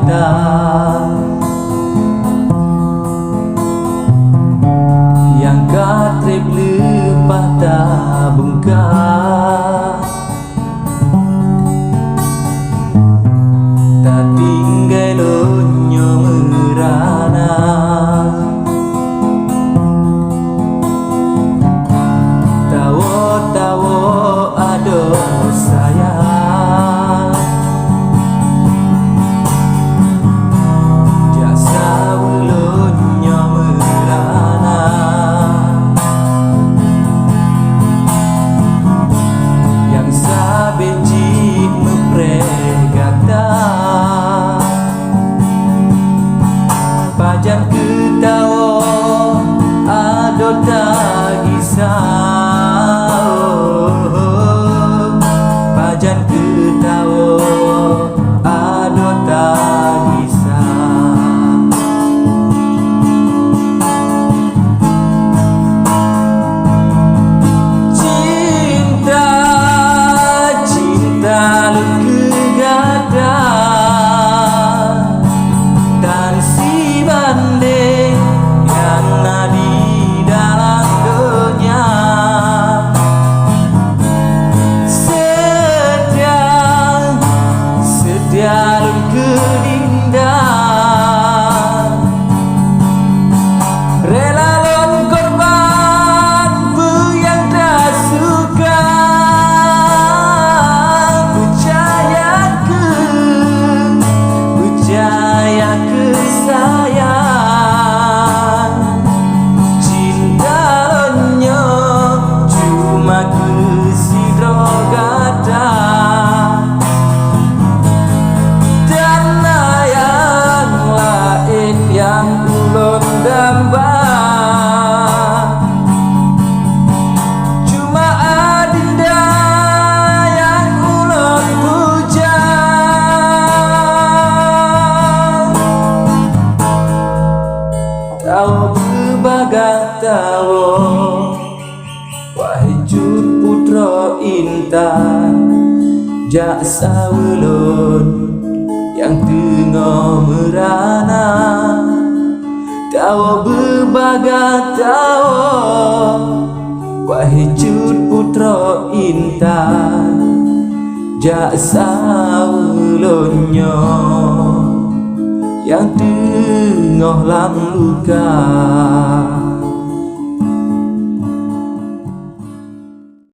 kata yang katrip lepas tak bengkak, tak tinggal lonyo merana. Tawo-tawo ado sayang, jasa ulunyo merana. Yang sabeci mempregata pajan ketawa ado tak kisah. Pajan ketawa ado tak kisah. Cinta, cinta lu kegada dan si banding yang ada di dalam dunia. Setia lu keindah, rela lon korban yang tak suka. Percaya ke sayang, cinta lonyo cuma kesidro gada. Yang ulun damba cuma adinda yang ulun puja. Tawo berbagai tawo, wahai cut putra intan, jaksa ulun yang tengah merana. Tawa berbagai tawa, wahai cut putra intan, jaksa ulunyo yang tengah lam luka.